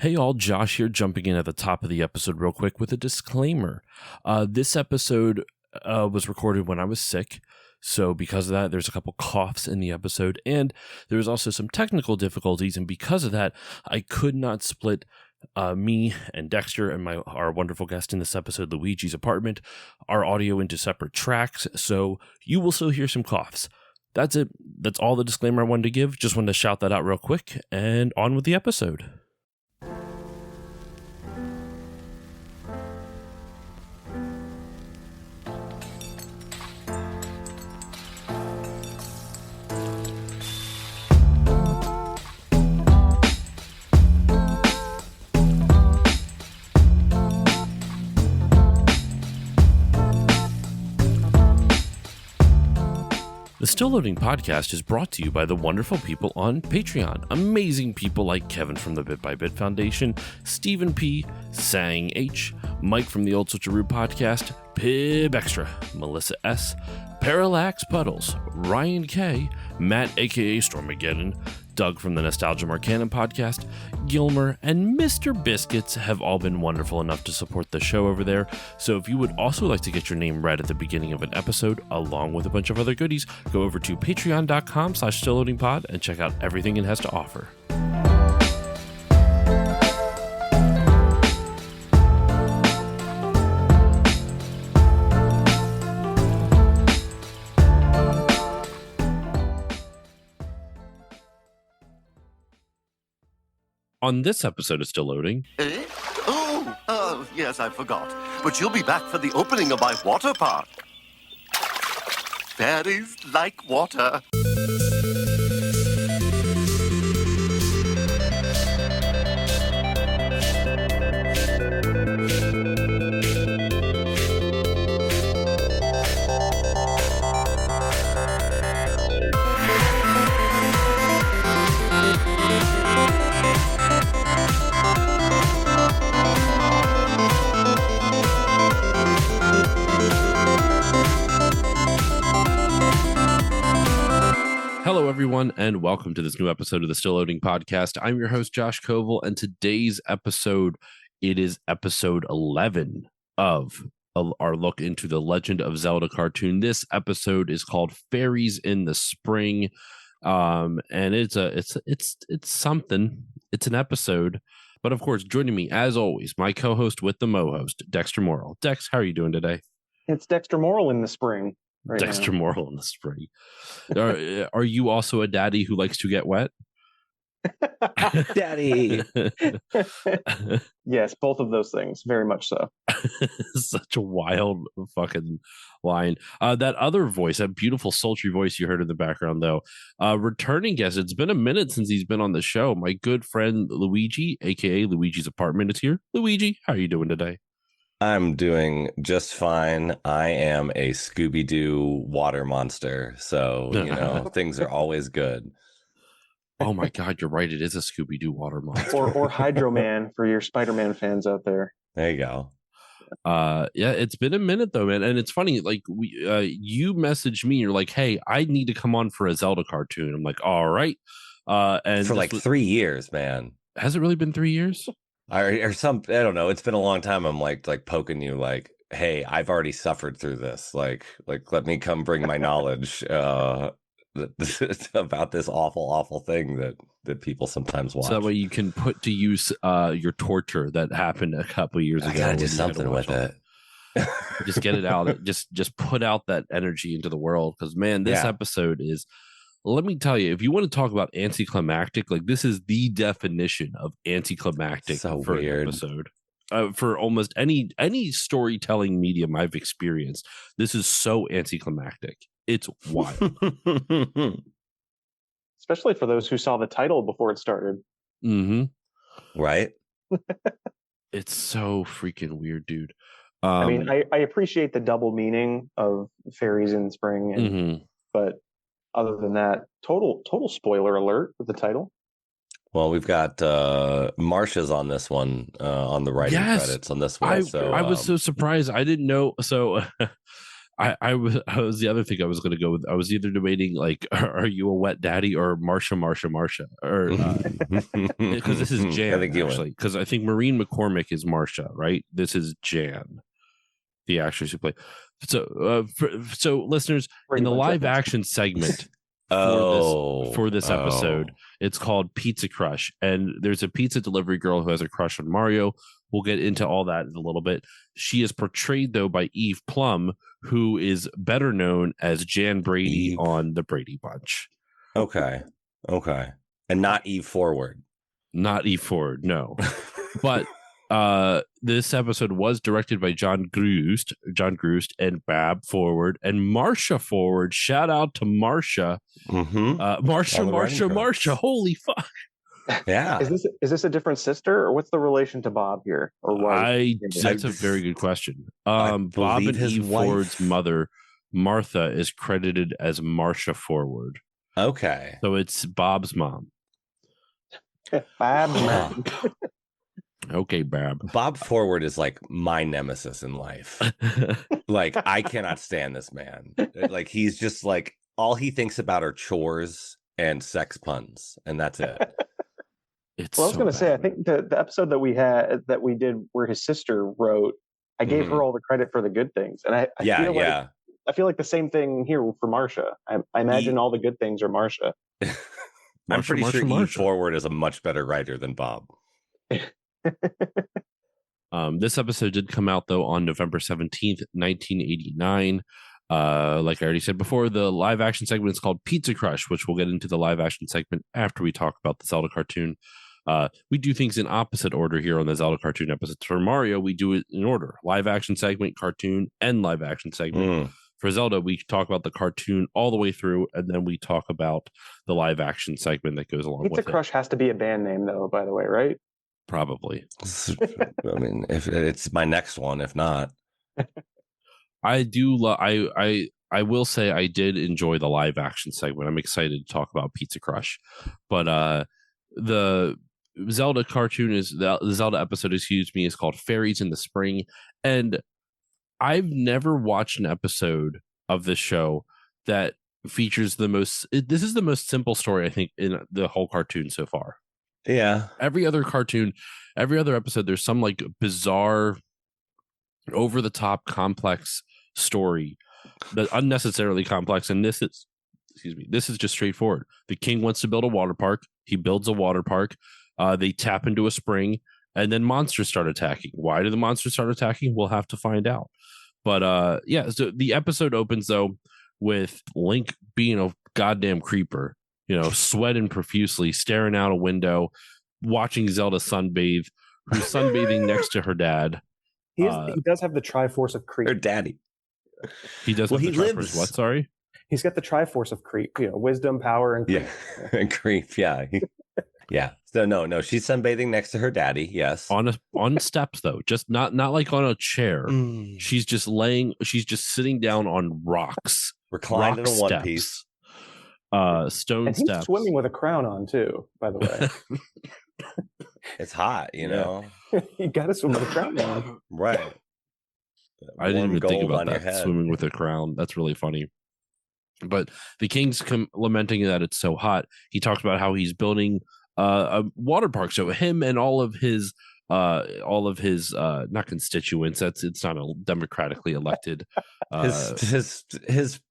Hey all, Josh here, jumping in at the top of the episode real quick with a disclaimer. This episode was recorded when I was sick, so because of that, there's a couple coughs in the episode, and there's also some technical difficulties, and because of that, I could not split me and Dexter and our wonderful guest in this episode, Luigi's apartment, our audio into separate tracks, so you will still hear some coughs. That's it. That's all the disclaimer I wanted to give. Just wanted to shout that out real quick, and on with the episode. The Still Loading podcast is brought to you by the wonderful people on Patreon. Amazing people like Kevin from the Bit by Bit Foundation, Stephen P., Sang H., Mike from the Old Switcheroo podcast, Pib Extra, Melissa S., Parallax Puddles, Ryan K., Matt aka Stormageddon, Doug from the Nostalgia Marcanon podcast, Gilmer, and Mr. Biscuits have all been wonderful enough to support the show over there. So if you would also like to get your name read at the beginning of an episode, along with a bunch of other goodies, go over to patreon.com/stillloadingpod and check out everything it has to offer. On this episode of Still Loading... Oh, yes, I forgot. But you'll be back for the opening of my water park. Fairies like water. Hello, everyone, and welcome to this new episode of the Still Loading podcast. I'm your host, Josh Koval, and today's episode, it is episode 11 of our look into the Legend of Zelda cartoon. This episode is called Fairies in the Spring, and it's something. It's an episode, but of course, joining me as always, my co-host with the mo-host, Dexter Morrill. Dex, how are you doing today? It's Dexter Morrill in the spring. Right Dexter now. Morrill in the spring. Are you also a daddy who likes to get wet? Daddy. Yes, both of those things, very much so. Such a wild fucking line. That other voice, that beautiful sultry voice you heard in the background, though, returning guest. It's been a minute since he's been on the show. My good friend Luigi, aka Luigi's apartment, is here. Luigi, how are you doing today? I'm doing just fine. I am a Scooby-Doo water monster, so, things are always good. Oh my God, you're right. It is a Scooby-Doo water monster. or Hydro Man for your Spider-Man fans out there. There you go. Yeah, it's been a minute though, man. And it's funny, like you messaged me, you're like, hey, I need to come on for a Zelda cartoon. I'm like, all right. And for like 3 years, man. Has it really been 3 years? Or some, I don't know. It's been a long time. I'm like poking you, like, hey, I've already suffered through this. Like, let me come bring my knowledge about this awful thing that people sometimes watch. So that way you can put to use your torture that happened a couple of years ago. I gotta do something with it. Just get it out. Just put out that energy into the world. Because man, this episode is. Let me tell you, if you want to talk about anticlimactic, like this is the definition of anticlimactic for an episode. For almost any storytelling medium I've experienced, this is so anticlimactic. It's wild. Especially for those who saw the title before it started. Mm-hmm. Right? It's so freaking weird, dude. I mean, I appreciate the double meaning of fairies in spring, but other than that, total spoiler alert with the title. Well, we've got Marsha's on this one, on the writing credits on this one. I was so surprised. I didn't know. So I was the other thing I was going to go with. I was either debating like, are you a wet daddy or Marsha, or because this is Jan actually. Because I think Maureen McCormick is Marsha, right? This is Jan, the actress who played. So listeners, in the live action segment for this episode, it's called Pizza Crush, and there's a pizza delivery girl who has a crush on Mario. We'll get into all that in a little bit. She is portrayed, though, by Eve Plum, who is better known as Jan Brady on The Brady Bunch. Okay. And not Eve Forward. Not Eve Forward, no. But this episode was directed by John Groost, and Bab Forward, and Marsha Forward. Shout out to Marsha. Marsha. Holy fuck. Yeah. Is this a different sister, or what's the relation to Bob here? Or that's a very good question. Bob and Eve Forward's mother, Martha, is credited as Marsha Forward. Okay. So it's Bob's mom. Bob's mom. Okay, Bab. Bob Forward is like my nemesis in life. Like, I cannot stand this man. Like, he's just like, all he thinks about are chores and sex puns, and that's it. I was going to say, I think the episode that we did where his sister wrote, I gave her all the credit for the good things, and I feel like the same thing here for Marsha. I imagine all the good things are Marsha. I'm pretty sure Eve Forward is a much better writer than Bob. This episode did come out though on November 17th, 1989. Like I already said before, the live action segment is called Pizza Crush, which we'll get into the live action segment after we talk about the Zelda cartoon. We do things in opposite order here on the Zelda cartoon episodes. For Mario, we do it in order: live action segment, cartoon, and live action segment. For Zelda, we talk about the cartoon all the way through, and then we talk about the live action segment that goes along with it. Pizza Crush has to be a band name, though, by the way, right? Probably. I mean, if it's my next one, if not. I do. I will say I did enjoy the live action segment. I'm excited to talk about Pizza Crush, but the Zelda cartoon the Zelda episode, is called Fairies in the Spring, and I've never watched an episode of this show that features this is the most simple story I think in the whole cartoon so far. Yeah. Every other episode, there's some like bizarre, over the top, complex story that unnecessarily complex. And this is just straightforward. The king wants to build a water park. He builds a water park. They tap into a spring, and then monsters start attacking. Why do the monsters start attacking? We'll have to find out. But so the episode opens though with Link being a goddamn creeper, sweating profusely, staring out a window, watching Zelda sunbathe, who's sunbathing next to her dad. He does have the Triforce of creep. Her daddy. He does. Well, have the Triforce. What? Sorry. He's got the Triforce of creep. Wisdom, power, and creep. Yeah, and creep. Yeah, yeah. So no, she's sunbathing next to her daddy. Yes, on steps though, just not like on a chair. She's just sitting down on rocks, reclined in a one piece. Stone and steps. He's swimming with a crown on too, by the way. It's hot, you know. You gotta swim with a crown on. Right. I didn't even think about that. Swimming with a crown. That's really funny. But the king's lamenting that it's so hot. He talks about how he's building a water park. So him and all of his not constituents. It's not a democratically elected. His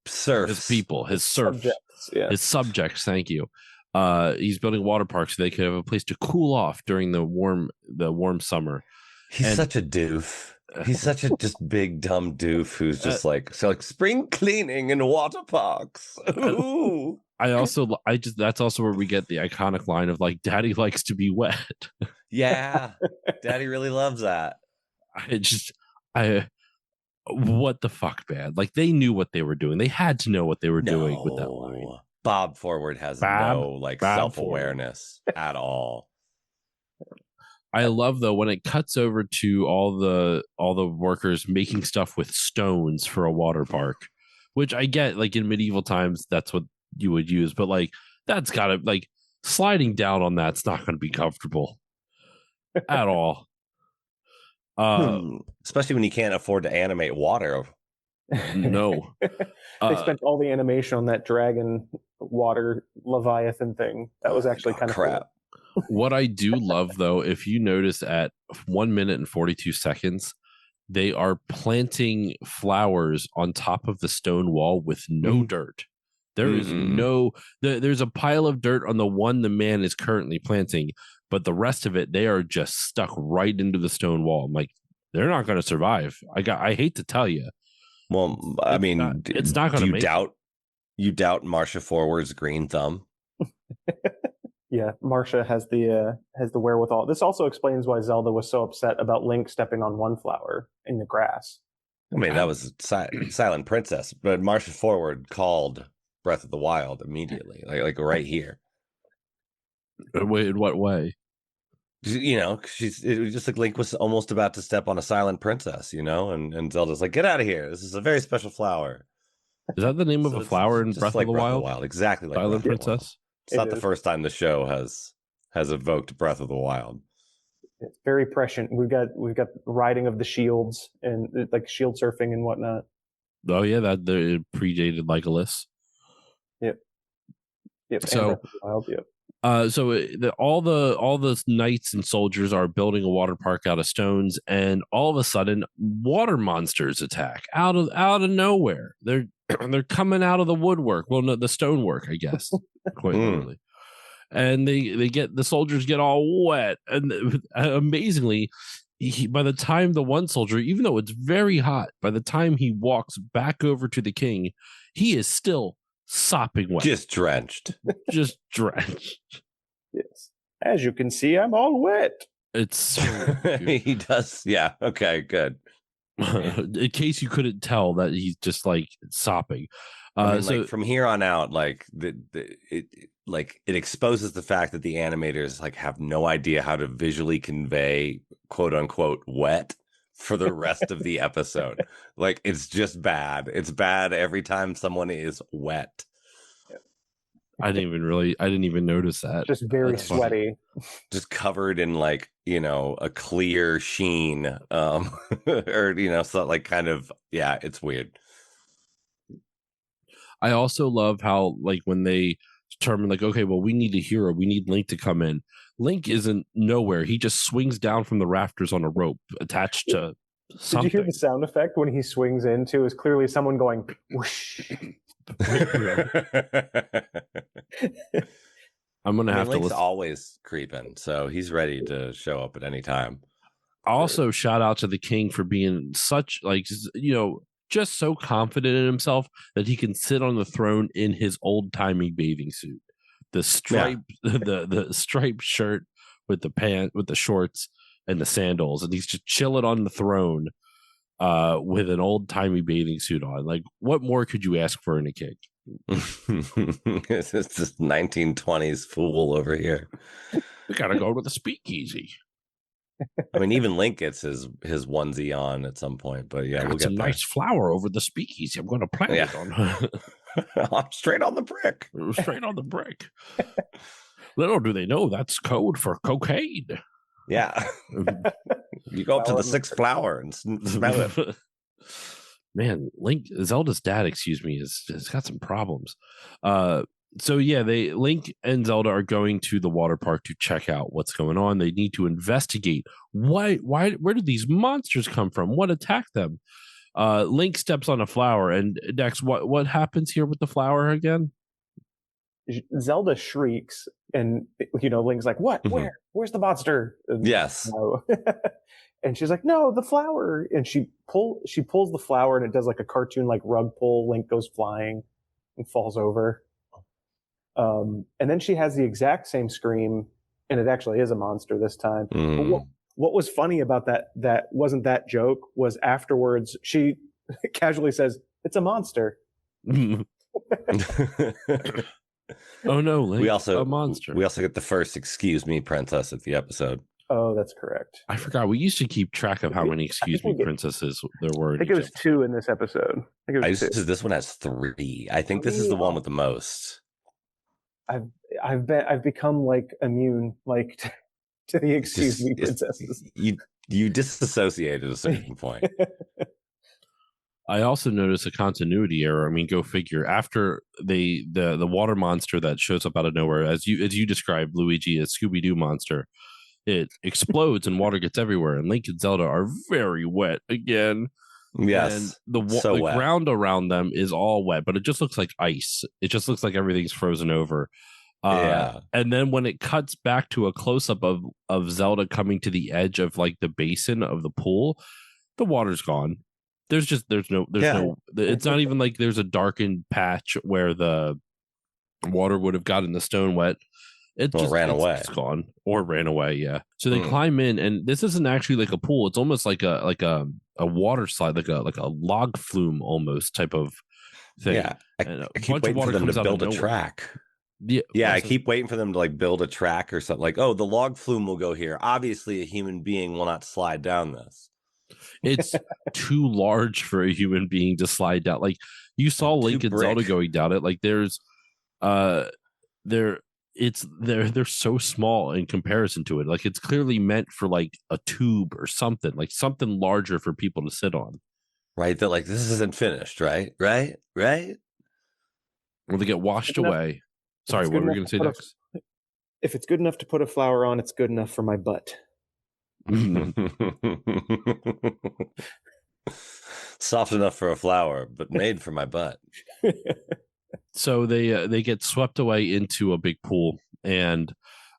serfs, his people, his serfs, his subjects. Thank you. He's building a water park so they could have a place to cool off during the warm summer. He's such a doof. He's such a just big dumb doof who's just like spring cleaning and water parks. Ooh. That's also where we get the iconic line of like, "Daddy likes to be wet." Yeah, Daddy really loves that. What the fuck, man? Like they knew what they were doing. They had to know what they were doing with that line. Bob Forward has no self-awareness at all. I love though when it cuts over to all the workers making stuff with stones for a water park, which I get, like in medieval times that's what you would use, but like that's gotta, like, sliding down on that's not going to be comfortable at all. Especially when you can't afford to animate water. No. They spent all the animation on that dragon water Leviathan thing. That was actually kind of crap. Cool. What I do love, though, if you notice at 1 minute and 42 seconds, they are planting flowers on top of the stone wall with no dirt. There is there's a pile of dirt on the one the man is currently planting, but the rest of it, they are just stuck right into the stone wall. I'm like, they're not going to survive. I hate to tell you. Well, I mean, it's not going to make it. You doubt Marcia Forward's green thumb? Yeah, Marcia has the wherewithal. This also explains why Zelda was so upset about Link stepping on one flower in the grass. I mean, that was Silent Princess, but Marcia Forward called Breath of the Wild immediately, like right here. Wait, in what way? You know, it was just like Link was almost about to step on a Silent Princess, you know, and Zelda's like, "Get out of here! This is a very special flower." Is that the name of a flower in Breath of the Wild? Exactly like Silent Princess. It's not the first time the show has evoked Breath of the Wild. It's very prescient. We've got riding of the shields and like shield surfing and whatnot. Oh yeah, that predated Legolas. Yep. So, Wild, yep. All the knights and soldiers are building a water park out of stones, and all of a sudden, water monsters attack out of nowhere. They're coming out of the woodwork. Well, no, the stonework, I guess, quite literally. And the soldiers get all wet, and amazingly, by the time the one soldier, even though it's very hot, by the time he walks back over to the king, he is still sopping wet, just drenched. Yes, as you can see, I'm all wet. It's so he does. Yeah. Okay. Good. In case you couldn't tell that he's just like sopping. I mean, like from here on out, like it exposes the fact that the animators like have no idea how to visually convey "quote unquote" wet for the rest of the episode. Like it's just bad. It's bad every time someone is wet. I didn't even notice that. Just very sweaty. Just covered in like, you know, a clear sheen. Or, you know, so like kind of, yeah, it's weird. I also love how like when they determine like, okay, well, we need a hero. We need Link to come in. Link isn't nowhere. He just swings down from the rafters on a rope attached to something. Did you hear the sound effect when he swings into? Is clearly someone going whoosh. I'm gonna have to Link's listen. Always creeping, so he's ready to show up at any time. Also, shout out to the king for being such like, you know, just so confident in himself that he can sit on the throne in his old timey bathing suit, the stripe, the striped shirt with the shorts and the sandals, and he's just chilling on the throne with an old timey bathing suit on. Like, what more could you ask for in a king? It's this 1920s fool over here. We gotta go to the speakeasy. I mean, even Link gets his onesie on at some point, but yeah, we'll get a nice flower over the speakeasy. I'm going to plant it on. I'm straight on the brick. Straight on the brick. Little do they know that's code for cocaine. Yeah. You go up to the sixth flower and smell it. Man, Zelda's dad, has got some problems. So yeah, Link and Zelda are going to the water park to check out what's going on. They need to investigate where did these monsters come from? What attacked them? Link steps on a flower, and Dex, what happens here with the flower again? Zelda shrieks, and Link's like, "What? Where? Where's the monster?" And, yes. No. And she's like, "No, the flower." And she pulls the flower, and it does like a cartoon like rug pull. Link goes flying and falls over. And then she has the exact same scream, and it actually is a monster this time. But what was funny about that wasn't that joke, was afterwards she casually says, "It's a monster." Oh no, Link, a monster. We also get the first "excuse me, princess" at the episode. Oh, that's correct. I forgot. We used to keep track of how many "excuse me, princesses" there were. I think it was 2 in this episode. I think it was 2. This one has 3. I think this is the one with the most. I've become like immune like to the "excuse me, princesses." You disassociate at a certain point. I also noticed a continuity error. I mean, go figure. After the water monster that shows up out of nowhere, as you described, Luigi, a Scooby Doo monster, it explodes and water gets everywhere. And Link and Zelda are very wet again. Yes, and the ground around them is all wet, but it just looks like ice. It just looks like everything's frozen over. And then when it cuts back to a close up of Zelda coming to the edge of like the basin of the pool, the water's gone. There's no it's not even like there's a darkened patch where the water would have gotten the stone wet. It just ran away. It's gone or ran away. Yeah. So they climb in, and this isn't actually like a pool. It's almost like a water slide, like a log flume almost type of thing. Yeah. I keep waiting for them to build a track. Yeah, I keep waiting for them to like build a track or something. Like, oh, the log flume will go here. Obviously, a human being will not slide down this. It's too large for a human being to slide down. Like you saw Link and Zelda going down it. Like they're so small in comparison to it. Like it's clearly meant for like a tube or something, like something larger for people to sit on. Right. That like this isn't finished. Right. Well, they get washed away. Sorry, what were we going to say next? If it's good enough to put a flower on, it's good enough for my butt. Soft enough for a flower, but made for my butt. So they get swept away into a big pool, and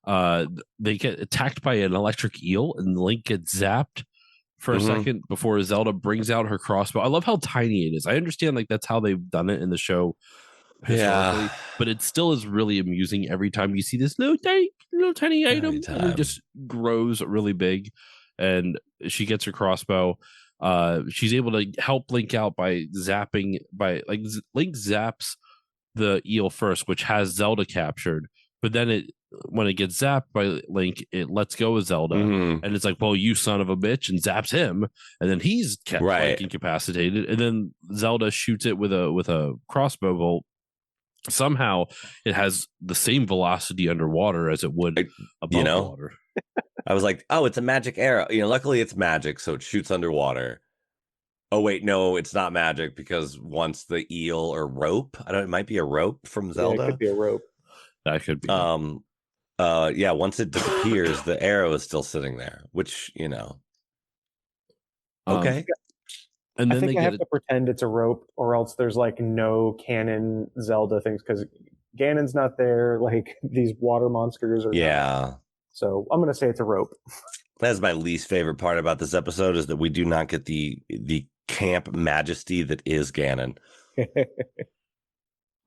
they get attacked by an electric eel, and Link gets zapped for a second before Zelda brings out her crossbow. I love how tiny it is. I understand like that's how they've done it in the show historically, but it still is really amusing every time you see this little tiny item, and it just grows really big. And she gets her crossbow. She's able to help Link out by zapping. Link zaps the eel first, which has Zelda captured, but then when it gets zapped by Link, it lets go of Zelda, and it's like, well, you son of a bitch, and zaps him, and then he's kept like incapacitated, and then Zelda shoots it with a crossbow bolt. Somehow it has the same velocity underwater as it would above water. I was like, oh, it's a magic arrow. Luckily it's magic, so it shoots underwater. Oh wait, no, it's not magic because once the eel or rope, it might be a rope from Zelda. Yeah, it could be a rope. That could be. Once it disappears, the arrow is still sitting there, which, okay. And then I have to pretend it's a rope, or else there's like no canon Zelda things because Ganon's not there. Like these water monsters are. Yeah. Not. So I'm gonna say it's a rope. That's my least favorite part about this episode is that we do not get the camp majesty that is Ganon.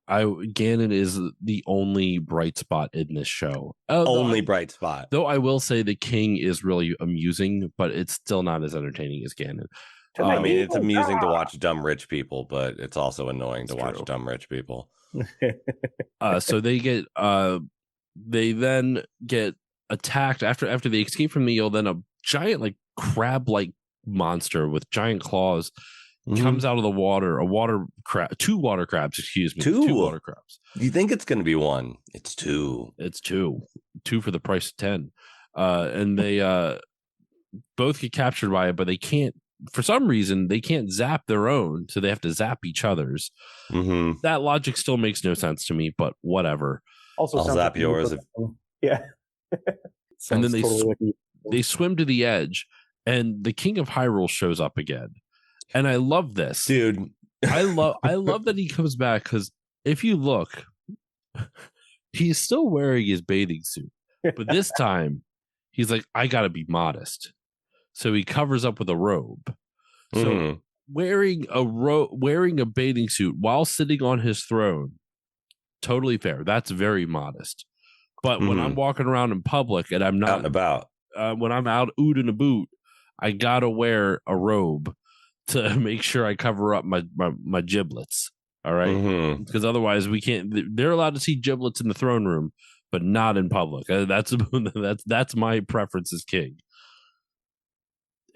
Ganon is the only bright spot in this show. Bright spot. Though I will say the king is really amusing, but it's still not as entertaining as Ganon. I mean, it's amusing to watch dumb rich people, but it's also annoying to watch dumb rich people. So they then get attacked after they escape from the eel. Then a giant like crab like monster with giant claws comes out of the water. Two water crabs. Excuse me. Two water crabs. You think it's going to be one? It's two. It's two for the price of 10. And they both get captured by it, but they can't. For some reason, they can't zap their own, so they have to zap each other's. That logic still makes no sense to me, but whatever. Also, I'll zap yours. Yeah. And then they swim to the edge, and the King of Hyrule shows up again. And I love this, dude. I love that he comes back because if you look, he's still wearing his bathing suit, but this time he's like, I gotta be modest. So he covers up with a robe. So wearing a bathing suit while sitting on his throne, totally fair. That's very modest. But when I'm walking around in public and I'm not out and about, when I'm out oot and a boot, I gotta wear a robe to make sure I cover up my giblets. All right, because otherwise we can't. They're allowed to see giblets in the throne room, but not in public. That's my preference as king.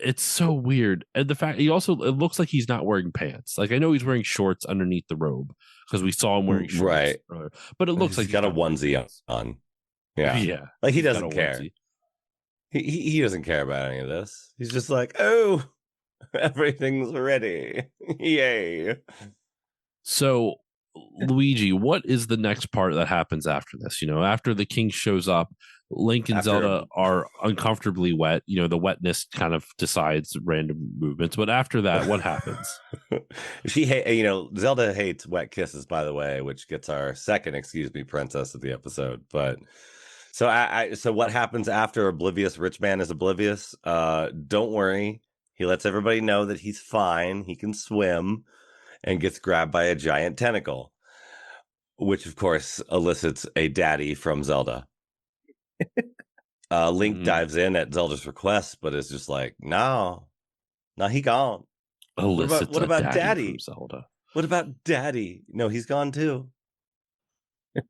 It's so weird. And the fact it looks like he's not wearing pants. Like I know he's wearing shorts underneath the robe because we saw him wearing shorts. Right. Earlier. But it looks like he's got a onesie on. Yeah. Yeah. Like he doesn't care. He doesn't care about any of this. He's just like, oh, Everything's ready. Yay. So, Luigi, what is the next part that happens after this? After the king shows up, Link and Zelda are uncomfortably wet. The wetness kind of decides random movements. But after that, what happens? Zelda hates wet kisses, by the way, which gets our second excuse me princess of the episode. But so what happens after Oblivious Rich Man is oblivious? Don't worry. He lets everybody know that he's fine. He can swim, and gets grabbed by a giant tentacle, which of course elicits a daddy from Zelda. Link dives in at Zelda's request, but is just like, no, he gone. What about daddy from Zelda? What about daddy? No, he's gone too.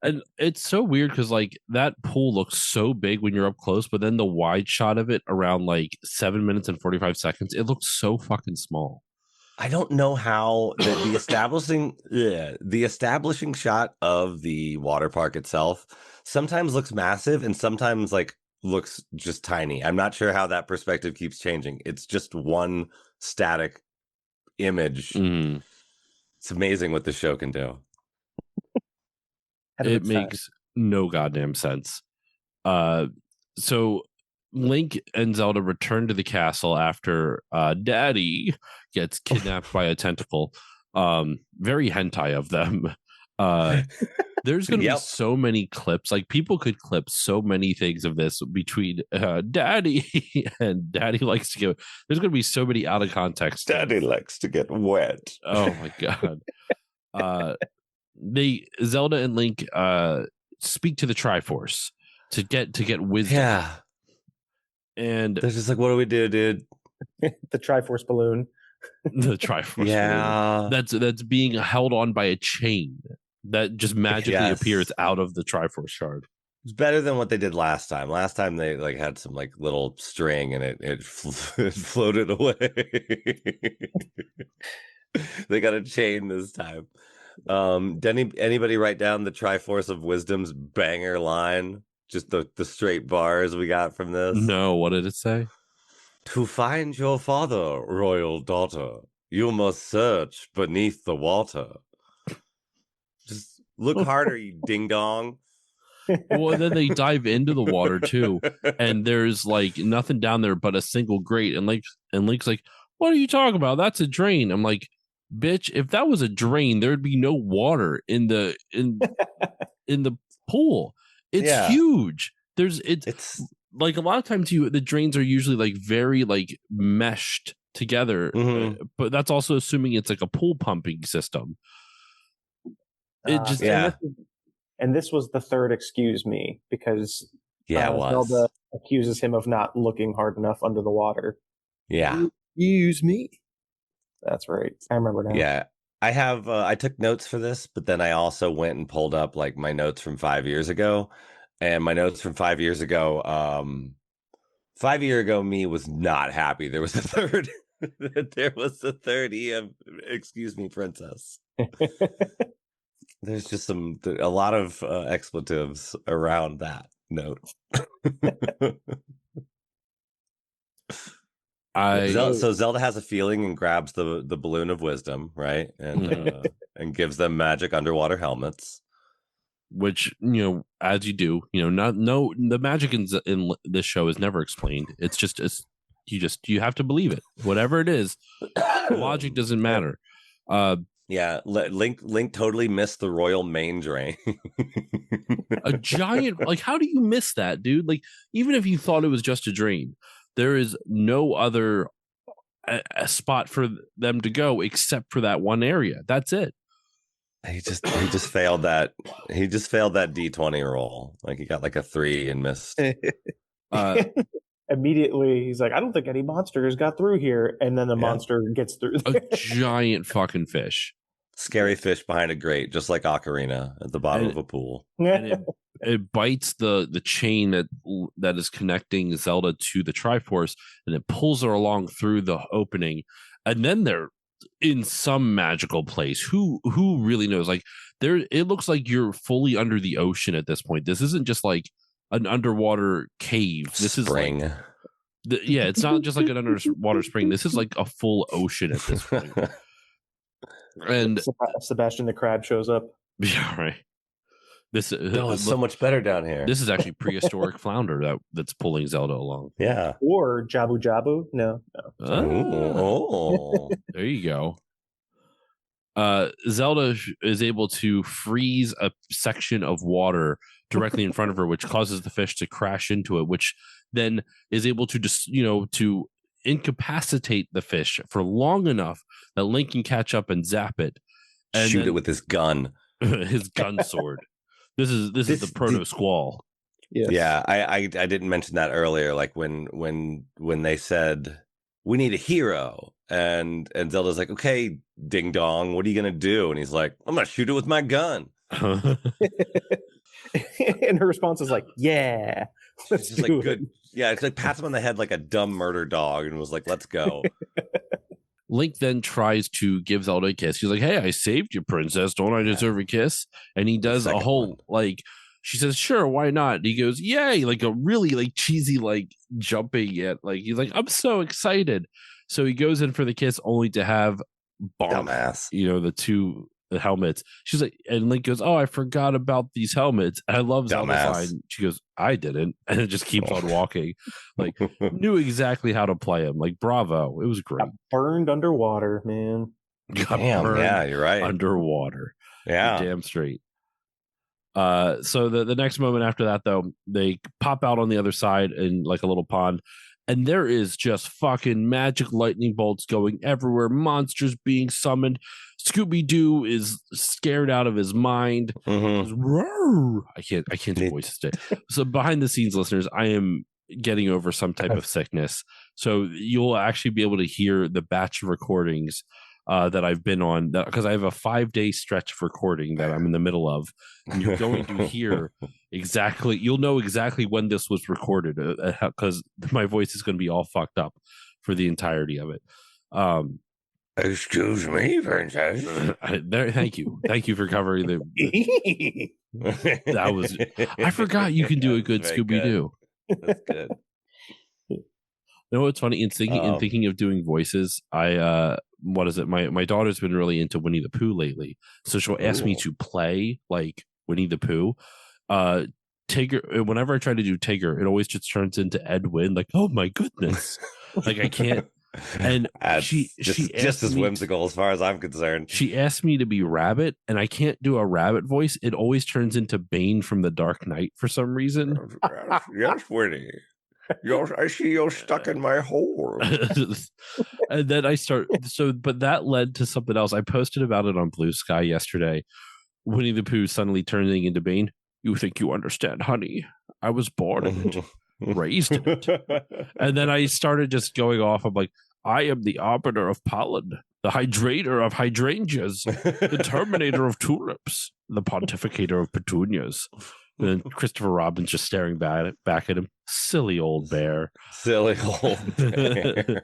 And it's so weird because that pool looks so big when you're up close, but then the wide shot of it around 7 minutes and 45 seconds, it looks so fucking small. I don't know how the establishing shot of the water park itself sometimes looks massive and sometimes looks just tiny. I'm not sure how that perspective keeps changing. It's just one static image. It's amazing what the show can do. It makes no goddamn sense. So Link and Zelda return to the castle after Daddy gets kidnapped by a tentacle. Very hentai of them. There's going to be so many clips. People could clip so many things of this between Daddy and Daddy likes to get. There's going to be so many out of context. Daddy likes to get wet. Oh my god. Zelda and Link speak to the Triforce to get wisdom. Yeah. And they're just like, what do we do, dude? The Triforce balloon. The Triforce balloon. That's being held on by a chain that just magically appears out of the Triforce shard. It's better than what they did last time. Last time they had some little string and it floated away. They got a chain this time. Did anybody write down the Triforce of Wisdom's banger line? Just the straight bars we got from this? No, what did it say? To find your father, royal daughter, you must search beneath the water. Just look harder, you ding dong. Well, and then they dive into the water too, and there's nothing down there but a single grate. And Link's like, "What are you talking about? That's a drain." I'm like, "Bitch, if that was a drain, there'd be no water in the pool. It's huge. It's a lot of times the drains are usually very meshed together, but that's also assuming it's a pool pumping system. And this was the third excuse me because Zelda accuses him of not looking hard enough under the water. Yeah, excuse me. That's right. I remember now. Yeah. I have I took notes for this, but then I also went and pulled up my notes from 5 years ago. And my notes from 5 years ago, 5 year ago me was not happy. There was a third excuse me, princess. There's just a lot of expletives around that note. So Zelda has a feeling and grabs the balloon of wisdom, right? And and gives them magic underwater helmets. Which, as you do, the magic in this show is never explained. It's just you have to believe it. Whatever it is, logic doesn't matter. Link totally missed the royal main drain. A giant, how do you miss that, dude? Even if you thought it was just a drain, there is no other a spot for them to go except for that one area. That's it. He just failed that. He just failed that D20 roll. He got a 3 and missed. Immediately, he's like, I don't think any monsters got through here. And then the monster gets through there. A giant fucking fish. Scary fish behind a grate, just like Ocarina at the bottom of a pool. And it bites the chain that is connecting Zelda to the Triforce, and it pulls her along through the opening. And then they're in some magical place. Who really knows? It looks like you're fully under the ocean at this point. This isn't just an underwater cave. This Spring. It's not just like an underwater spring. This is like a full ocean at this point. And Sebastian the Crab shows up. Yeah, right. This it's so much better down here. This is actually prehistoric flounder that's pulling Zelda along. Yeah. Or Jabu Jabu. No. Oh. There you go. Zelda is able to freeze a section of water directly in front of her, which causes the fish to crash into it, which then is able to just, to incapacitate the fish for long enough that Link can catch up and zap it. And shoot it with his gun. His gun sword. This is the proto squall. Yes. Yeah, I didn't mention that earlier. Like when they said we need a hero, and Zelda's like, okay, ding dong, what are you gonna do? And he's like, I'm gonna shoot it with my gun. And her response is like, yeah, let's do like, it. Good. Yeah, it's like pats him on the head like a dumb murder dog, and was like, let's go. Link then tries to give Zelda a kiss. He's like, hey, I saved you, princess. Don't I deserve a kiss? And he does a whole, she says, sure, why not? And he goes, yay, like a really like cheesy, like jumping at, like, he's like, I'm so excited. So he goes in for the kiss only to have dumbass, the two helmets. She's like, and Link goes, oh, I forgot about these helmets. And I love Zelda line. She goes, I didn't. And it just keeps on walking. Like, knew exactly how to play him. Like, bravo. It was great. Got burned underwater, man. Damn, yeah, you're right. Underwater. Yeah. You're damn straight. So the next moment after that, though, they pop out on the other side in like a little pond. And there is just fucking magic lightning bolts going everywhere. Monsters being summoned. Scooby-Doo is scared out of his mind. Mm-hmm. I can't do voices today. So behind the scenes, listeners, I am getting over some type of sickness. So you'll actually be able to hear the batch of recordings that I've been on, because I have a 5-day stretch of recording that I'm in the middle of. And you're going to hear you'll know exactly when this was recorded, because my voice is going to be all fucked up for the entirety of it. Excuse me, princess. Thank you for covering the. That was. I forgot you can do a good Scooby-Doo. That's good. You know what's funny? In thinking of doing voices, what is it? My daughter's been really into Winnie the Pooh lately, so she'll ask me to play like Winnie the Pooh. Tigger. Whenever I try to do Tigger, it always just turns into Edwin. Like, oh my goodness! Like I can't. And she just as whimsical as far as I'm concerned. She asked me to be Rabbit, and I can't do a rabbit voice. It always turns into Bane from The Dark Knight for some reason. Yes, Winnie. I see you're stuck in my hole. And then I but that led to something else. I posted about it on Blue Sky yesterday. Winnie the Pooh suddenly turning into Bane. You think you understand, honey? I was born in it, raised in it. And then I started just going off. I'm like, I am the arbiter of pollen, the hydrator of hydrangeas, the terminator of tulips, the pontificator of petunias. And then Christopher Robin's just staring back at him. Silly old bear. Silly old bear.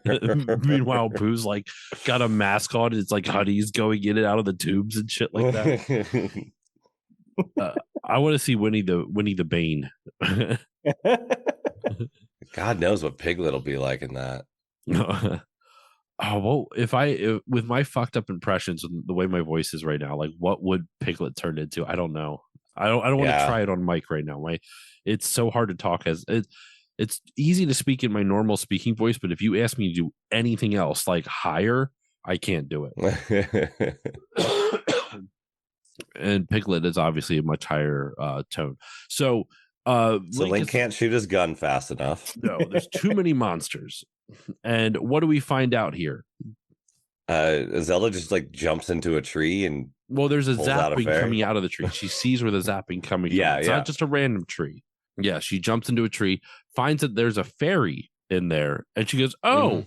Meanwhile, Pooh's like got a mask on. It's like honey's going in and out of the tubes and shit like that. I want to see Winnie the Bane. God knows what Piglet will be like in that. Oh well, if with my fucked up impressions and the way my voice is right now, like what would Piglet turn into? I don't know. I don't want to try it on mic right now. It's so hard to talk it's easy to speak in my normal speaking voice, but if you ask me to do anything else like higher, I can't do it. And Piglet is obviously a much higher tone. So Link can't shoot his gun fast enough. No, there's too many monsters. And what do we find out here? Zelda just like jumps into a tree and there's a zapping coming out of the tree. She sees where the zapping coming from. It's not just a random tree. Yeah, she jumps into a tree, finds that there's a fairy in there, and she goes, oh,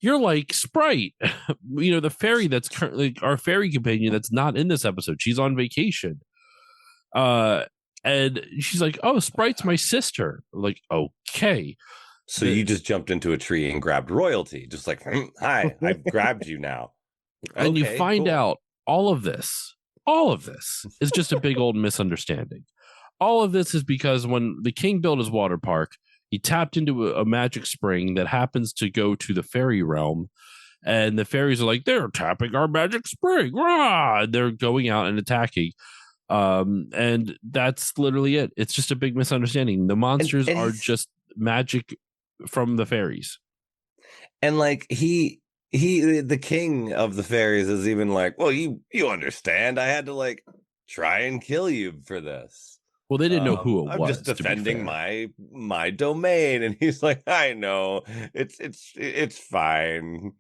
you're like Sprite. The fairy that's currently our fairy companion that's not in this episode. She's on vacation. And she's like, oh, Sprite's my sister. I'm like, okay. So you just jumped into a tree and grabbed royalty. Just like, hi, I've grabbed you now. And you find out all of this is just a big old misunderstanding. All of this is because when the king built his water park, He tapped into a magic spring that happens to go to the fairy realm. And the fairies are like, they're tapping our magic spring. Rah! They're going out and attacking. And that's literally it. It's just a big misunderstanding. The monsters are just magic from the fairies. And like he the king of the fairies is even like, well, you understand, I had to like try and kill you for this. Well, they didn't know who it was. I'm just defending my domain. And he's like, I know, it's fine.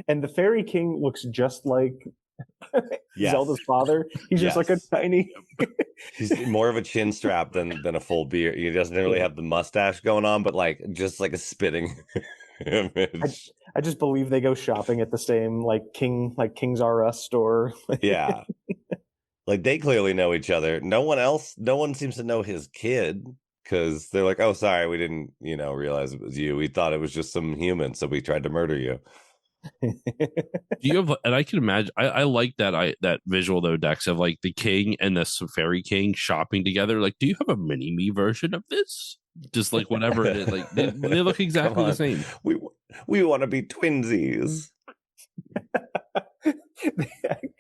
And the fairy king looks just like Zelda's father. He's just like a tiny. He's more of a chin strap than a full beard. He doesn't really have the mustache going on, but like just like a spitting image. I just believe they go shopping at the same Kings R Us store. Yeah. Like they clearly know each other. No one seems to know his kid, because they're like, oh, sorry, we didn't, realize it was you. We thought it was just some human, so we tried to murder you. Do you have, and I can imagine, I like that visual though, Dex, of like the king and the fairy king shopping together. Like, do you have a mini me version of this? Just like whatever it is, like they look exactly the same. We want to be twinsies.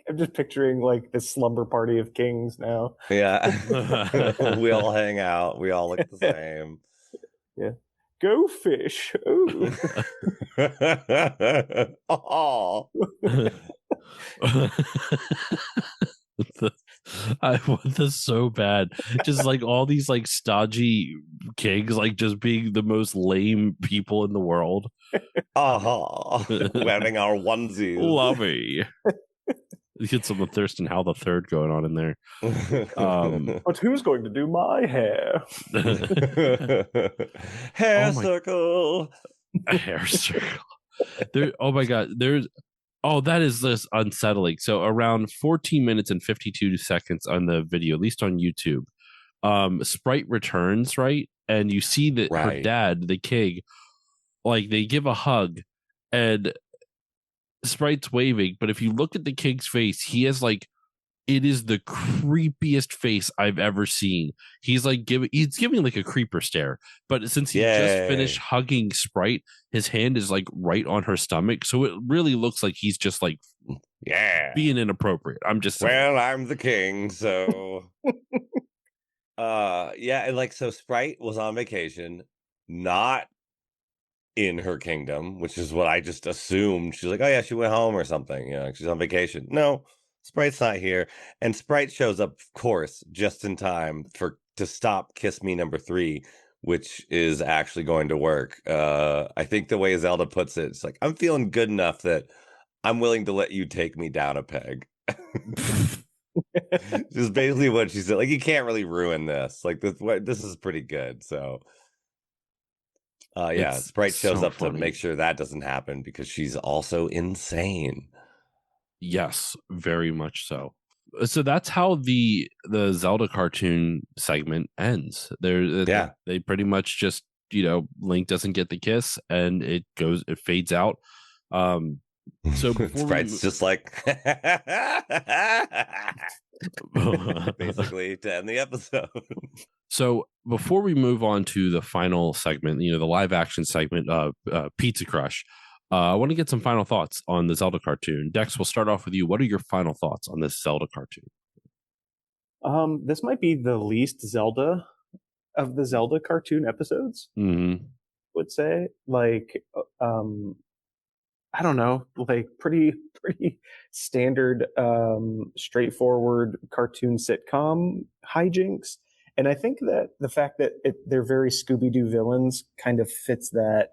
I'm just picturing like this slumber party of kings now. Yeah. We all hang out. We all look the same. Yeah. Go fish. Ooh. Oh. I want this so bad. Just like all these like stodgy kings, like just being the most lame people in the world. Wearing our onesies. Lovey. You get some of Thurston Howell the Third going on in there. But who's going to do my hair? Hair circle. A hair circle. Oh my god. That is this unsettling. So around 14 minutes and 52 seconds on the video, at least on YouTube, Sprite returns, right? And you see that her dad, the king, like they give a hug and Sprite's waving, but if you look at the king's face, he has like, it is the creepiest face I've ever seen. He's giving like a creeper stare, but since he just finished hugging Sprite, his hand is like right on her stomach, so it really looks like he's just like being inappropriate. I'm just saying. Well, I'm the king, so and like, so Sprite was on vacation, not in her kingdom, which is what I just assumed. She's like, oh yeah, she went home or something. She's on vacation. No, Sprite's not here. And Sprite shows up, of course, just in time to stop Kiss Me number 3, which is actually going to work. I think the way Zelda puts it, it's like, I'm feeling good enough that I'm willing to let you take me down a peg. Just basically what she said. Like, you can't really ruin this. Like, this is pretty good. So Sprite shows up to make sure that doesn't happen, because she's also insane. Yes, very much so. So that's how the Zelda cartoon segment ends. They pretty much just, Link doesn't get the kiss and it fades out. So Sprite's just like basically to end the episode. So before we move on to the final segment, the live action segment, Pizza Crush, I want to get some final thoughts on the Zelda cartoon. Dex, we'll start off with you. What are your final thoughts on this Zelda cartoon? This might be the least Zelda of the Zelda cartoon episodes. Mm-hmm. Would say, like, I don't know, like pretty standard, straightforward cartoon sitcom hijinks. And I think that the fact that they're very Scooby-Doo villains kind of fits that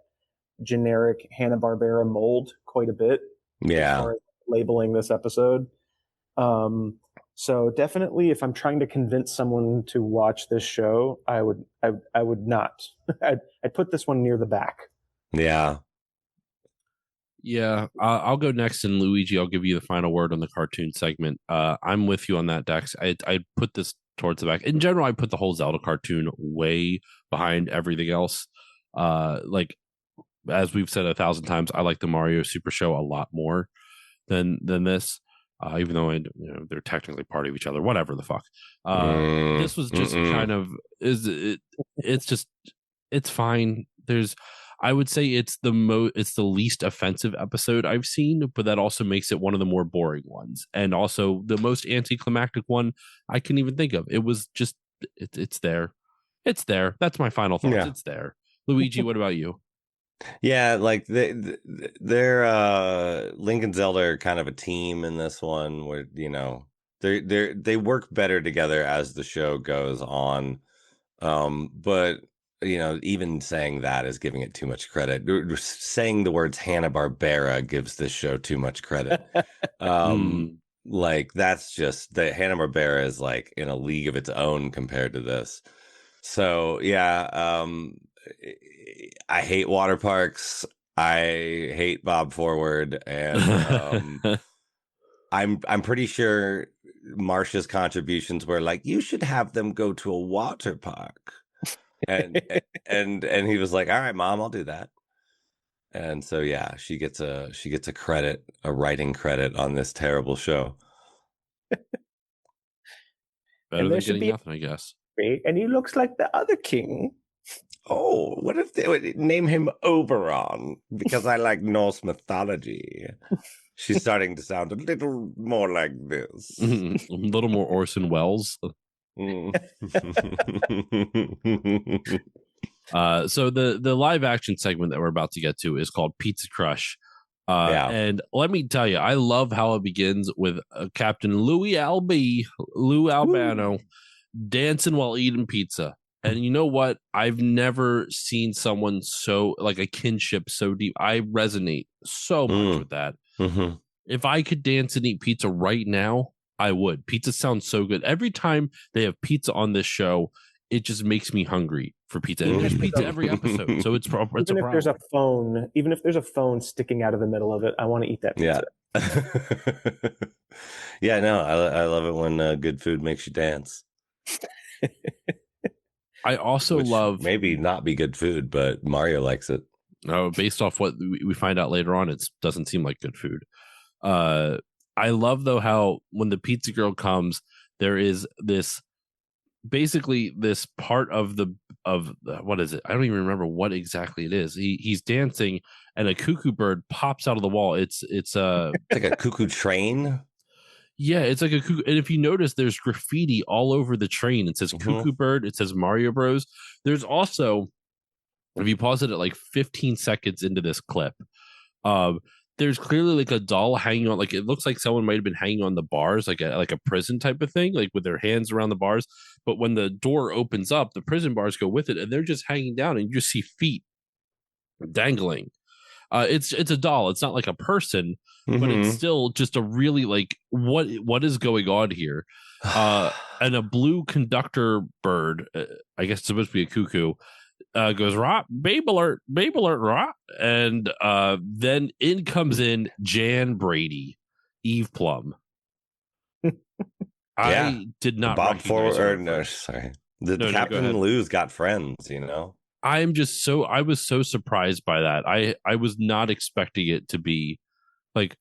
generic Hanna-Barbera mold quite a bit. Yeah. As far as labeling this episode. So definitely, if I'm trying to convince someone to watch this show, I would not. I'd put this one near the back. Yeah. Yeah, I'll go next, and Luigi, I'll give you the final word on the cartoon segment. I'm with you on that, Dex. I put this towards the back. In general, I put the whole Zelda cartoon way behind everything else. Like, as we've said 1,000 times, I like the Mario Super Show a lot more than this. Even though they're technically part of each other, whatever the fuck. This was just kind of it's just It's fine. I would say it's the least offensive episode I've seen, but that also makes it one of the more boring ones, and also the most anticlimactic one I can even think of. It was just it's there. It's there. That's my final thoughts. Yeah. It's there. Luigi, what about you? Yeah, like they're Link and Zelda are kind of a team in this one, where they work better together as the show goes on. But even saying that is giving it too much credit. Saying the words Hanna-Barbera gives this show too much credit. Like that's just the Hanna-Barbera is like in a league of its own compared to this. So yeah, I hate water parks. I hate Bob Forward, and I'm pretty sure Marsha's contributions were like, you should have them go to a water park. And he was like, all right, Mom, I'll do that. And so yeah, she gets a credit, a writing credit on this terrible show. Better than getting nothing, I guess. And he looks like the other king. Oh, what if they would name him Oberon? Because I like Norse mythology. She's starting to sound a little more like this. A little more Orson Welles. So the live action segment that we're about to get to is called Pizza Crush. And let me tell you, I love how it begins with Captain Lou Albano dancing while eating pizza. And you know what? I've never seen someone so like a kinship so deep. I resonate so much with that. Mm-hmm. If I could dance and eat pizza right now, I would. Pizza sounds so good. Every time they have pizza on this show, it just makes me hungry for pizza. And there's pizza every episode, so it's proper. Even if there's a phone sticking out of the middle of it, I want to eat that pizza. Yeah, no, I love it when good food makes you dance. I also love maybe not be good food, but Mario likes it. Oh, based off what we find out later on, it doesn't seem like good food. I love though how when the pizza girl comes, there is this part of what is it? I don't even remember what exactly it is. He's dancing and a cuckoo bird pops out of the wall. It's like a cuckoo train. Yeah, it's like a cuckoo. And if you notice, there's graffiti all over the train. It says Cuckoo Bird. It says Mario Bros. There's also, if you pause it at like 15 seconds into this clip, there's clearly like a doll hanging on. Like it looks like someone might have been hanging on the bars, like a prison type of thing, like with their hands around the bars. But when the door opens up, the prison bars go with it, and they're just hanging down, and you just see feet dangling. It's a doll. It's not like a person, but it's still just a really like what is going on here? And a blue conductor bird, I guess it's supposed to be a cuckoo, goes rot, babe alert, rot, and then in comes Jan Brady, Eve Plum. I did not Bob Forward. Or, no, sorry, Captain Lou's got friends, you know. I was so surprised by that. I was not expecting it to be like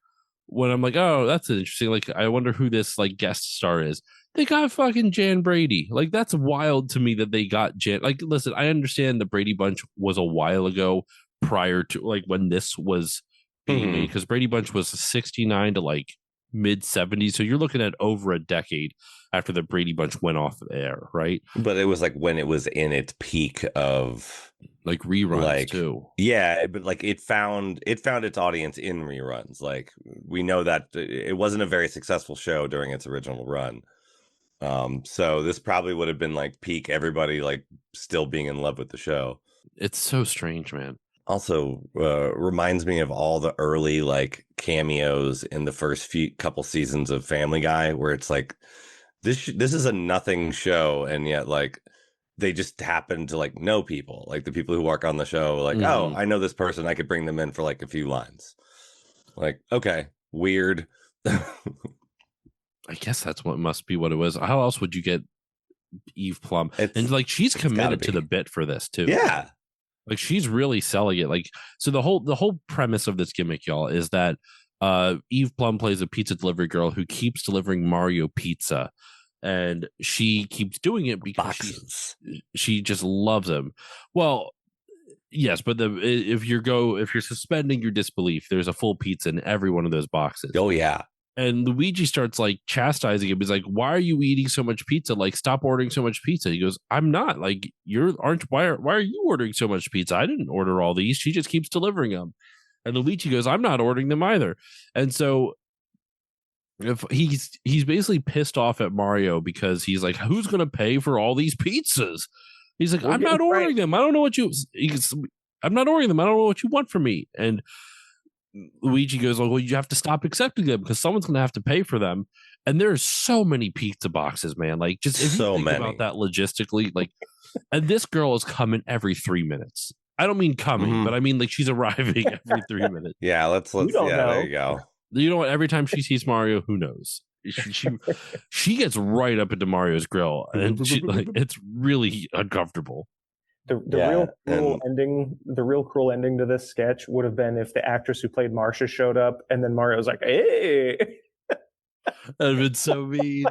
when I'm like, oh, that's interesting. Like, I wonder who this like guest star is. They got fucking Jan Brady. Like, that's wild to me that they got Jan. Like, listen, I understand the Brady Bunch was a while ago prior to like when this was being made, because Brady Bunch was 69 to like mid 70s. So you're looking at over a decade after the Brady Bunch went off air, right? But it was like when it was in its peak of like reruns too. Yeah, but like it found its audience in reruns. Like we know that it wasn't a very successful show during its original run. So this probably would have been like peak everybody like still being in love with the show. It's so strange, man. Also reminds me of all the early like cameos in the first couple seasons of Family Guy, where it's like this is a nothing show, and yet like they just happen to like know people, like the people who work on the show, like oh, I know this person, I could bring them in for like a few lines. Like, okay, weird. I guess that's what must be what it was. How else would you get Eve Plum? And like she's committed to the bit for this too. Yeah. Like she's really selling it. Like, so the whole premise of this gimmick, y'all, is that Eve Plum plays a pizza delivery girl who keeps delivering Mario pizza, and she keeps doing it because she just loves him. Well, Yes, but if you're suspending your disbelief, there's a full pizza in every one of those boxes. Oh yeah. And Luigi starts like chastising him. He's like, "Why are you eating so much pizza? Like, stop ordering so much pizza." He goes, "I'm not. Like, why are you ordering so much pizza? I didn't order all these. She just keeps delivering them." And Luigi goes, "I'm not ordering them either." And so if he's basically pissed off at Mario because he's like, "Who's going to pay for all these pizzas?" He's like, "I'm not ordering them. I don't know what you." I'm not ordering them. I don't know what you want from me. And Luigi goes, "Well, you have to stop accepting them because someone's going to have to pay for them." And there's so many pizza boxes, man. Like, just if you think about that logistically, like, and this girl is coming every 3 minutes. I don't mean coming, but I mean like she's arriving every 3 minutes. Yeah, let's know. there you go. You know what? Every time she sees Mario, who knows? She gets right up into Mario's grill, and it's really uncomfortable. The real cruel ending to this sketch would have been if the actress who played Marcia showed up, and then Mario was like, "Hey." That'd have been so mean.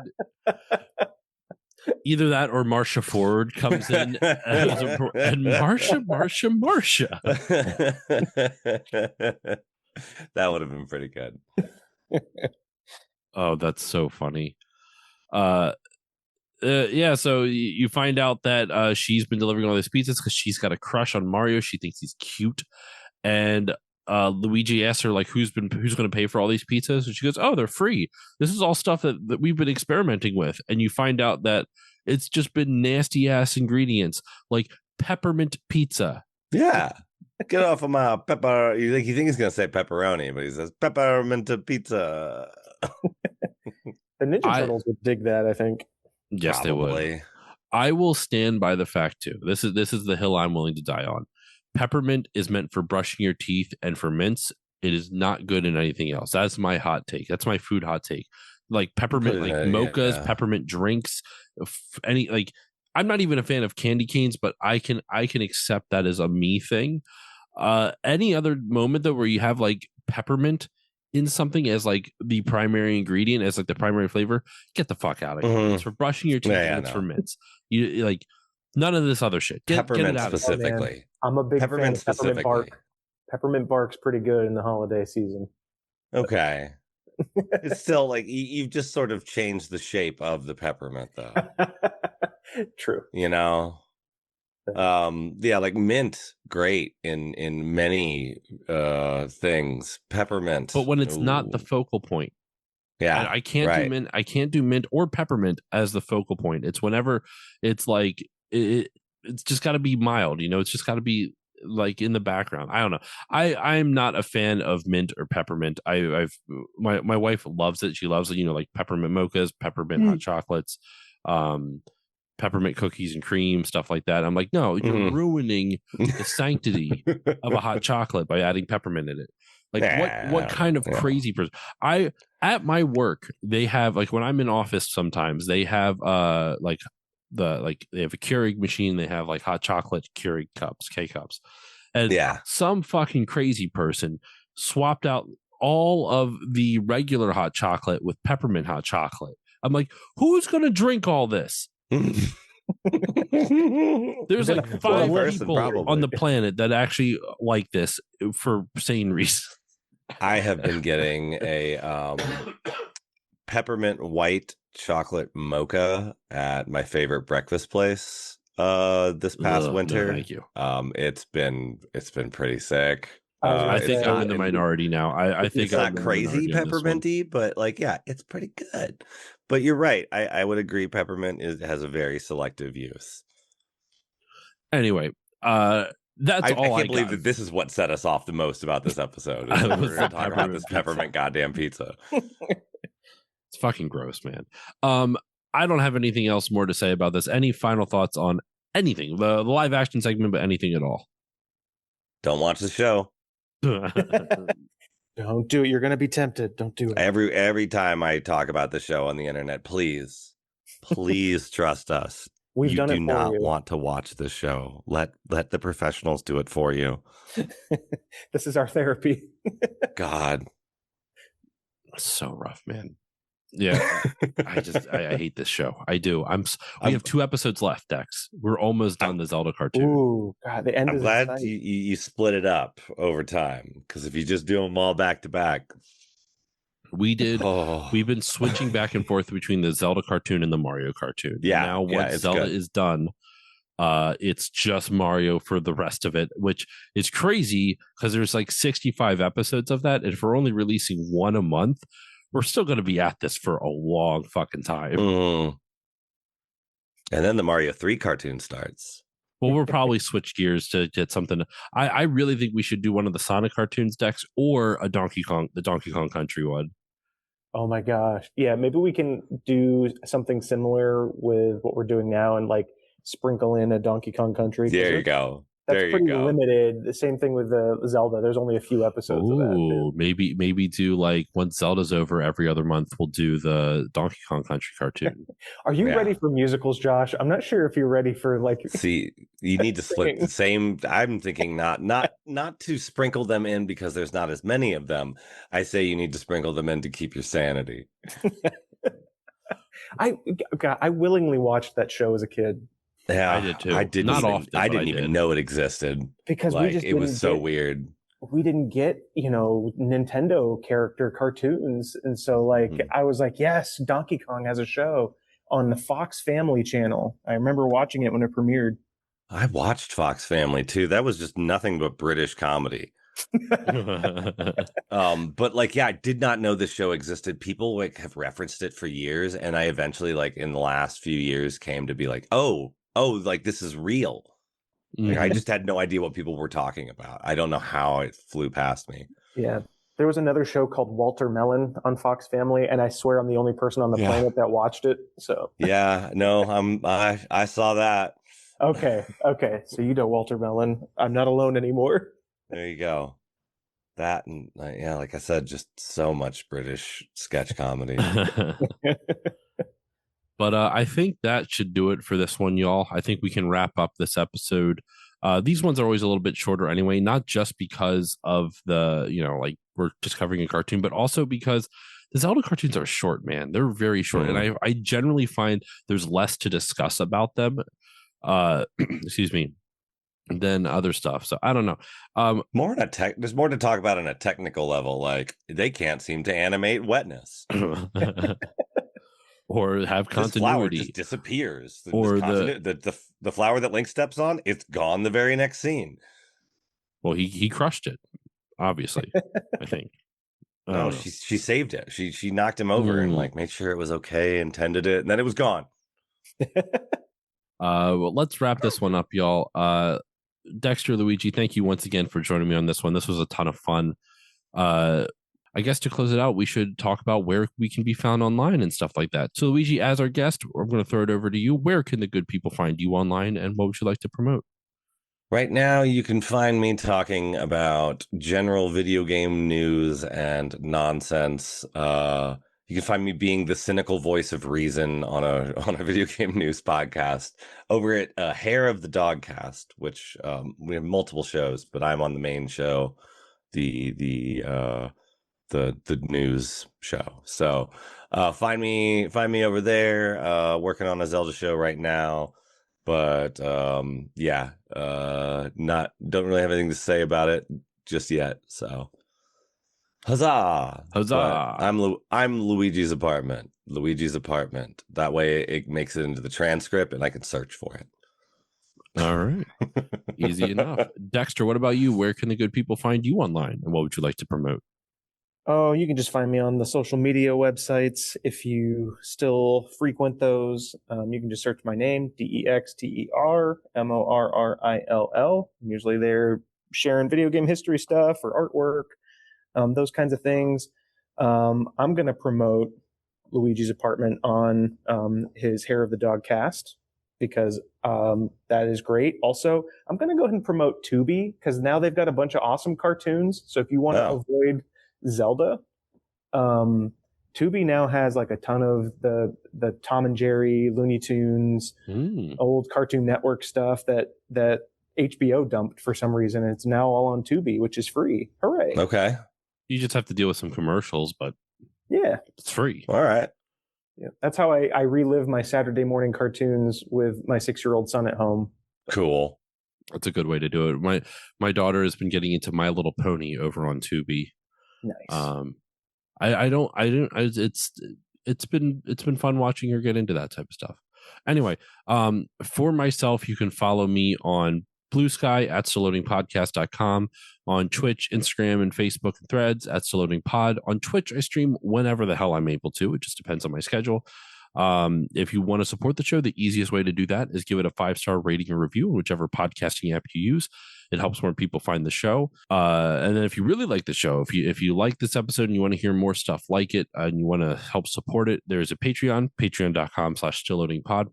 Either that or Marcia Ford comes in and Marcia. That would have been pretty good. Oh, that's so funny. Yeah, so you find out that she's been delivering all these pizzas because she's got a crush on Mario. She thinks he's cute, and Luigi asks her like, who's going to pay for all these pizzas? And she goes, "Oh, they're free. This is all stuff that we've been experimenting with." And you find out that it's just been nasty ass ingredients like peppermint pizza. Yeah, get off of my pepper. You think he's going to say pepperoni, but he says peppermint pizza. The Ninja Turtles would dig that, I think. Yes, Probably. they would. I will stand by the fact too. This is the hill I'm willing to die on. Peppermint is meant for brushing your teeth and for mints. It is not good in anything else. That's my hot take. That's my food hot take. Like peppermint, like mochas, peppermint drinks, any like. I'm not even a fan of candy canes, but I can accept that as a me thing. Any other moment though where you have like peppermint in something as like the primary ingredient, as like the primary flavor, get the fuck out of here. It's for brushing your teeth and it's for mints. You like none of this other shit. Peppermint get it out specifically. I'm a big peppermint fan of peppermint bark. Peppermint bark's pretty good in the holiday season. Okay. It's still like you've just sort of changed the shape of the peppermint though. True. You know? Yeah, like mint, great in many things. Peppermint. But when it's not the focal point. Yeah. I can't do mint. I can't do mint or peppermint as the focal point. It's whenever it's like it's just got to be mild, you know, it's just got to be like in the background. I don't know. I'm not a fan of mint or peppermint. My wife loves it. She loves it, you know, like peppermint mochas, peppermint hot chocolates, peppermint cookies and cream, stuff like that. I'm like, no, you're ruining the sanctity of a hot chocolate by adding peppermint in it. Like what kind of crazy person? At my work, they have like when I'm in office sometimes they have they have a Keurig machine, they have like hot chocolate Keurig cups, K-cups. And some fucking crazy person swapped out all of the regular hot chocolate with peppermint hot chocolate. I'm like, who's going to drink all this? There's like 5 people on the planet that actually like this for sane reasons. I have been getting a peppermint white chocolate mocha at my favorite breakfast place this past winter. No, thank you. It's been pretty sick. I think I'm in the minority now. I think it's not crazy pepperminty, but like, yeah, it's pretty good. But you're right. I would agree. Peppermint has a very selective use. Anyway, that's all. I can't believe that this is what set us off the most about this episode. We're going to talk about this peppermint goddamn pizza. It's fucking gross, man. I don't have anything else more to say about this. Any final thoughts on anything? The live action segment, but anything at all? Don't watch the show. Don't do it. You're going to be tempted. Don't do it. Every time I talk about the show on the internet, please trust us. We've done it for you. You do not want to watch the show. Let the professionals do it for you. This is our therapy. God. So rough, man. Yeah, I hate this show. I do. We have 2 episodes left, Dex. We're almost done the Zelda cartoon. Ooh, God, the end I'm is glad exciting. you split it up over time, because if you just do them all back to back, we've been switching back and forth between the Zelda cartoon and the Mario cartoon. Yeah, and now once Zelda is done, it's just Mario for the rest of it, which is crazy because there's like 65 episodes of that, and if we're only releasing one a month, we're still going to be at this for a long fucking time. And then the Mario 3 cartoon starts. Well, we'll probably switch gears to get something. I really think we should do one of the Sonic cartoons, Dex, or the Donkey Kong Country one. Oh my gosh. Yeah, maybe we can do something similar with what we're doing now and like sprinkle in a Donkey Kong Country. There you go. That's pretty limited. The same thing with the Zelda. There's only a few episodes of that. Too. Maybe do like once Zelda's over every other month, we'll do the Donkey Kong Country cartoon. Are you ready for musicals, Josh? I'm not sure if you're ready for like. See, you need to split the same. I'm thinking not to sprinkle them in because there's not as many of them. I say you need to sprinkle them in to keep your sanity. I willingly watched that show as a kid. Yeah, I did too. I didn't even know it existed because it was so weird. We didn't get, Nintendo character cartoons, and so I was like, yes, Donkey Kong has a show on the Fox Family channel. I remember watching it when it premiered. I watched Fox Family too. That was just nothing but British comedy. But I did not know this show existed. People have referenced it for years, and I eventually in the last few years came to be like, oh, this is real. I just had no idea what people were talking about. I don't know how it flew past me. Yeah. There was another show called Walter Melon on Fox Family, and I swear I'm the only person on the planet that watched it. So yeah, no, I saw that. Okay. So Walter Melon. I'm not alone anymore. There you go. That and like I said, just so much British sketch comedy. But I think that should do it for this one, y'all. I think we can wrap up this episode. These ones are always a little bit shorter anyway, not just because of the, we're just covering a cartoon, but also because the Zelda cartoons are short, man. They're very short. And I generally find there's less to discuss about them. Excuse me. Than other stuff. So I don't know. There's more to talk about on a technical level. Like they can't seem to animate wetness. Or have continuity. This flower just disappears. The flower that Link steps on, it's gone the very next scene. Well, he crushed it, obviously. I think. No, she saved it. She knocked him over and made sure it was okay and tended it, and then it was gone. Well, let's wrap this one up, y'all. Dexter, Luigi, thank you once again for joining me on this one. This was a ton of fun. I guess to close it out, we should talk about where we can be found online and stuff like that. So, Luigi, as our guest, I'm going to throw it over to you. Where can the good people find you online, and what would you like to promote? Right now, you can find me talking about general video game news and nonsense. You can find me being the cynical voice of reason on a video game news podcast over at Hair of the Dogcast, which we have multiple shows, but I'm on the main show, the news show. So find me over there. Working on a Zelda show right now, but don't really have anything to say about it just yet. So. Huzzah! Huzzah! But I'm Luigi's apartment. That way it makes it into the transcript and I can search for it. All right. Easy enough. Dexter, what about you? Where can the good people find you online, and what would you like to promote? Oh, you can just find me on the social media websites. If you still frequent those, you can just search my name, DexterMorrill. I'm usually there sharing video game history stuff or artwork. Those kinds of things. I'm going to promote Luigi's apartment on his Hair of the Dog cast because that is great. Also, I'm going to go ahead and promote Tubi because now they've got a bunch of awesome cartoons. So if you want to avoid Zelda, Tubi now has a ton of the Tom and Jerry, Looney Tunes, old Cartoon Network stuff that HBO dumped for some reason. And it's now all on Tubi, which is free. Hooray. Okay. You just have to deal with some commercials, but yeah, it's free. All right. Yeah, that's how I relive my Saturday morning cartoons with my 6-year-old son at home. Cool. That's a good way to do it. My daughter has been getting into My Little Pony over on Tubi. Nice. It's been fun watching her get into that type of stuff. Anyway, for myself, you can follow me on Blue Sky at StillLoadingPodcast.com, on Twitch, Instagram, and Facebook and Threads at StillLoadingPod. On Twitch, I stream whenever the hell I'm able to. It just depends on my schedule. If you want to support the show, the easiest way to do that is give it a 5-star rating or review in whichever podcasting app you use. It helps more people find the show. And then if you really like the show, if you like this episode and you want to hear more stuff like it, and you want to help support it, there's a patreon.com/stillloadingpod.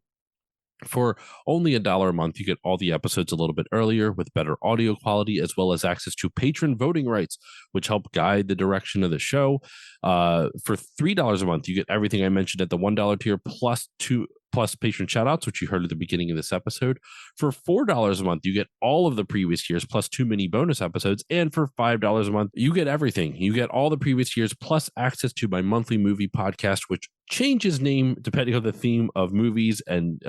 For only $1 a month, you get all the episodes a little bit earlier with better audio quality, as well as access to patron voting rights, which help guide the direction of the show. For $3 a month, you get everything I mentioned at the $1 tier plus patron shoutouts, which you heard at the beginning of this episode. For $4 a month, you get all of the previous years plus 2 mini bonus episodes. And for $5 a month, you get everything. You get all the previous years plus access to my monthly movie podcast, which changes name depending on the theme of movies and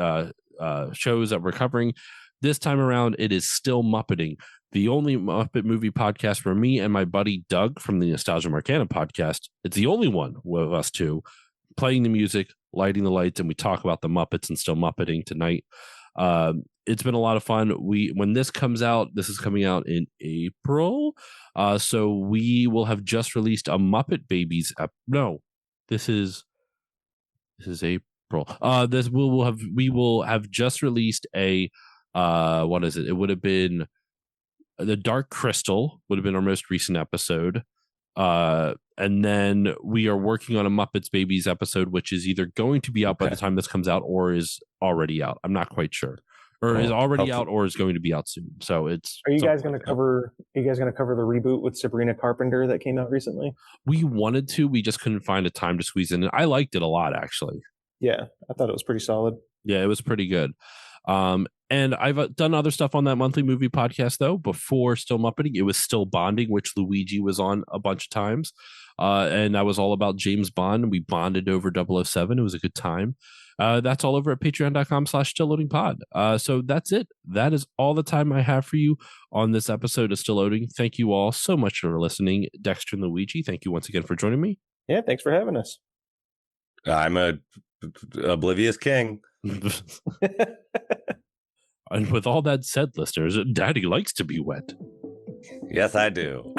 shows that we're covering. This time around, it is Still Muppeting, the only Muppet movie podcast where me and my buddy Doug from the Nostalgia Marcana podcast, it's the only one with us two, playing the music, lighting the lights, and we talk about the Muppets and Still Muppeting tonight. It's been a lot of fun. When this comes out, this is coming out in April. So we will have just released a Muppet Babies this is April. We will have just released a what is it? It would have been The Dark Crystal would have been our most recent episode. And then we are working on a Muppets Babies episode, which is either going to be out by the time this comes out or is already out. I'm not quite sure. Or is already out or is going to be out soon. So it's. Are you guys going to cover the reboot with Sabrina Carpenter that came out recently? We wanted to, we just couldn't find a time to squeeze in. I liked it a lot, actually. Yeah, I thought it was pretty solid. Yeah, it was pretty good. And I've done other stuff on that monthly movie podcast, though. Before Still Muppeting, it was Still Bonding, which Luigi was on a bunch of times. And that was all about James Bond. We bonded over 007. It was a good time. That's all over at patreon.com/stillloadingpod. So that's it. That is all the time I have for you on this episode of Still Loading. Thank you all so much for listening. Dexter and Luigi, thank you once again for joining me. Yeah, thanks for having us. I'm a oblivious king. And with all that said, listeners, Daddy likes to be wet. Yes, I do.